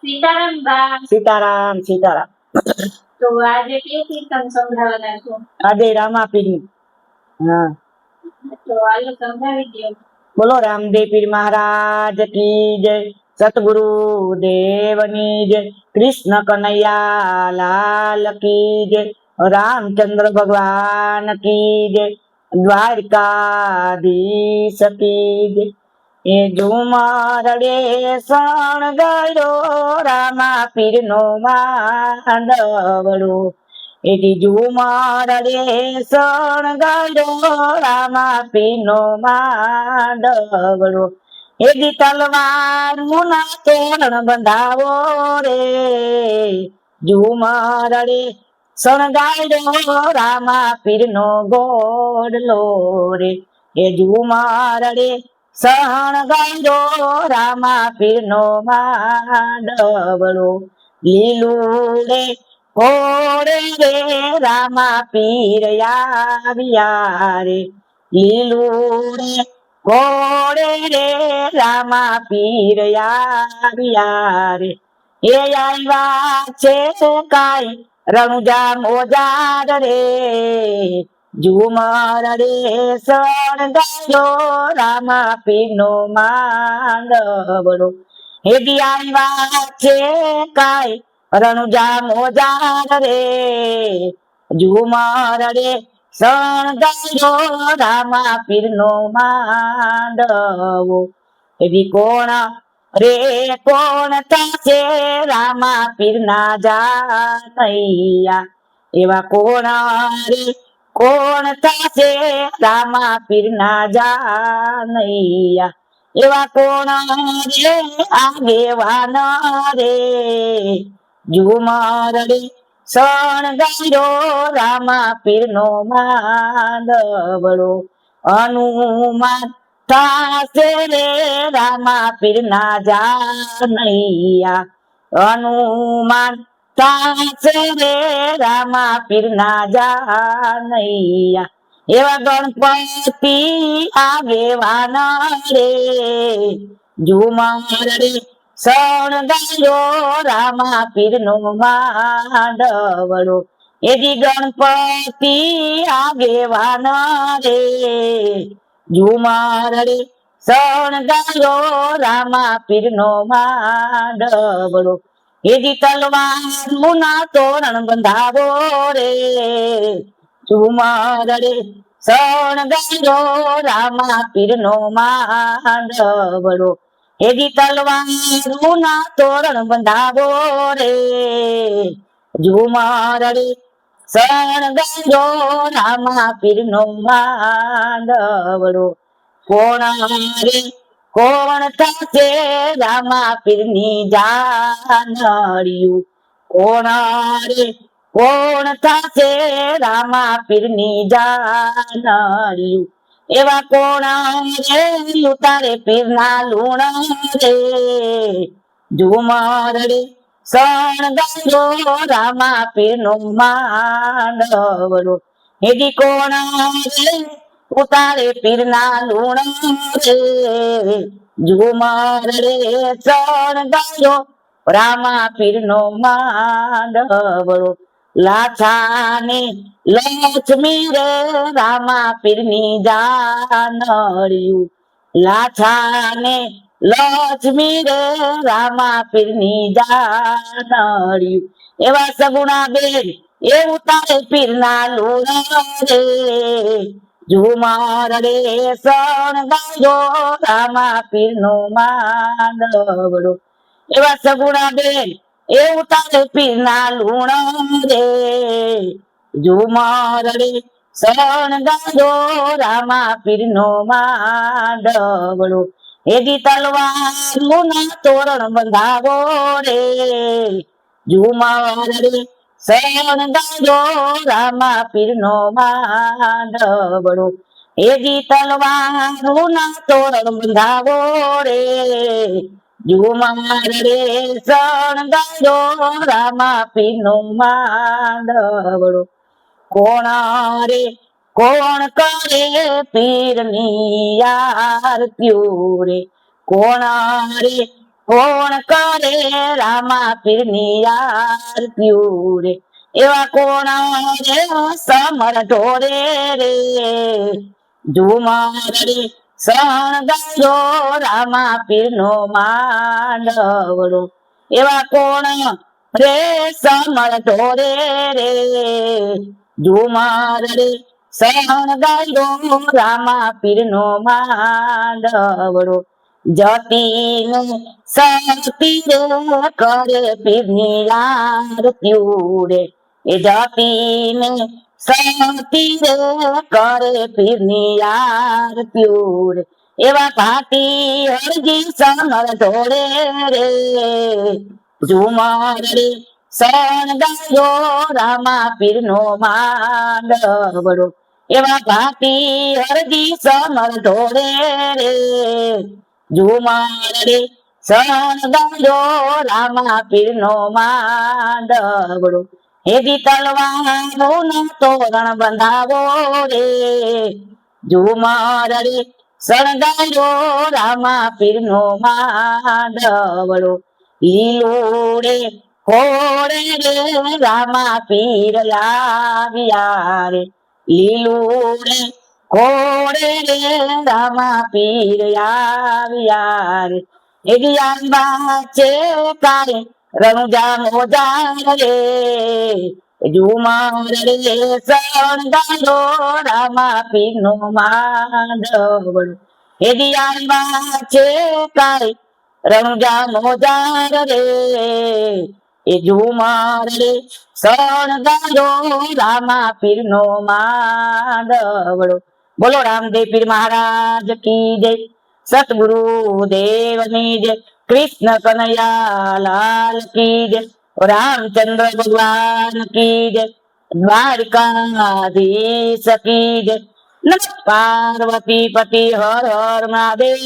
સીતારામ બા. સીતારામ સીતારામ. તો આજે કયું કીર્તન સંભળાવવાના છો? આજે રામાપીર. હા તો હાલો સંભળાવી દો. બોલો રામદેવ પીર મહારાજ કી જય, સતગુરુ દેવની જય, કૃષ્ણ કનૈયા લાલ કી જય, રામચંદ્ર ભગવાન કી જય, દ્વારકાધીશ કી જય. એ ઝુમરડે શણગાર્યો રામાપીર નો માંડવડો, એથી ઝુમરડે શણગાર્યો રામાપીર નો માંડવડો, એથી તલવાર મુના તોરણ બંધાવો રે, ઝુમરડે શણગાર્યો રામાપીર નો ગોડલો રે, એ ઝુમરડે શણગાર્યો રામાપીર નો માંડવડો, લીલું રે ઘોડે રે રામાપીર આવ્યા રે, લીલું રે ઘોડે રે રામાપીર આવ્યા રે, એ આવ્યા છે કાંઈ રણુજા મોજાર રે, ઝુમરડે શણગાર્યો રામાપીર નો માંડવડો, હેડી આવ્યા છે કાંઈ રણુજા મોજાર રે, ઝુમરડે શણગાર્યો રામાપીર નો માંડવો, એવી કોણ રે કોણ થશે રામાપીર ના જાનૈયા, એવા કોણ રે કોણ થશે રામાપીર ના જાનૈયા, એવા કોણ રે આગેવાન રે, ઝુમરડે શણગાર્યો રામાપીર નો માંડવડો, હનુમાન થાશે રે રામાપીર ના જાનૈયા, હનુમાન થાશે રે રામાપીર ના જાનૈયા, એવા ગણપતિ આગેવાન રે, ઝુમરડે શણગાર્યો રામાપીર નો માંડવડો, એજી ગણપતિ આગેવાન રે, ઝુમરડે શણગાર્યો રામાપીર નો માંડવડો, એજી તલવાર મુના તોરણ બંધાવો રે, ઝુમરડે શણગાર્યો રામાપીર નો માંડવડો, એજી તલવાર મુના તોરણ બંધાવો રે, ઝુમરડે શણગાર્યો રામાપીર નો માંડવડો, કોણ રે કોણ થશે રામાપીર ની જાનડિયું, કોણ રે કોણ થશે રામાપીર ની જાનડિયું, એવા કોણ રે ઉતારે પીર ના લુણ રે, ઝુમરડે શણગાર્યો રામાપીર નો માંડવડો, હેજી કોણ રે ઉતારે પીર ના લુણ રે, ઝુમરડે શણગાર્યો રામાપીર નો માંડવડો, લાછાને લક્ષ્મી રે રામાપીર ની જાનડિયું, લાછાને લક્ષ્મી રે રામાપીર ની જાનડિયું, એવા સગુણા બેન એ ઉતારે પીર ના લુણ રે, ઝુમરડે શણગાર્યો રામાપીર નો માંડવડો, એવા સગુણા બેન એ ઉતારે પીર ના લુણ રે, ઝુમરડે શણગાર્યો રામાપીર નો માંડવડો, એજી તલવાર મુના તોરણ બંધાવો રે, ઝુમરડે શણગાર્યો રામાપીર નો માંડવડો, એજી તલવાર મુના તોરણ બંધાવો રે, ઝુમરડે શણગાર્યો રામાપીર નો માંડવડો, કોણ રે કોણ કરે પીર ની આરતીઓ રે, કોણ રે કોણ કરે રામા પીરની આરતીયું રે એવા કોણ રે સમર ઢોરે રે ઝુમર રે શણગારો રામા પીરનો માંડવડો એવા કોણ રે સમર ઢોરે રે ઝુમર રે શણગારો રામા પીરનો માંડવડો જતીને સતી રે કરે પીરની આરતીયું રે એ જતીને સતી રે કરે પીરની આરતીયું રે એવા ભાતી હરજી સમર ઢોળે રે ઝુમર રે શણગારો રામા પીરનો માંડવડો એવા ભાતી હરજી સમર ઢોળે રે ઝુમર રે શણગારો રામા પીરનો માંડવડો હેજી તલવારનું તોરણ બંધાવો રે ઝુમર રે શણગારો રામા પીરનો માંડવડો લીલું રે કોળે રે રામા પીર આવ્યા રે લીલું રે કોળે રે રામા પીર આવ્યા રે એવી આંબા છે કારે રણુજા મોજા રે ઝુમર રે શણગારો રામા પીરનો માંડવડો એવી આંબા છે કારે રણુજા મોજા રે એ ઝુમર રે શણગારો રામા પીરનો માંડવડો બોલો રામદેવ પીર મહારાજ કી જય સતગુરુ દેવની જય કૃષ્ણ કનૈયા લાલ કી જય રામચંદ્ર ભગવાન કી જય દ્વારકાધીશ કી જય નમઃ પાર્વતી પતિ હર હર મહાદેવ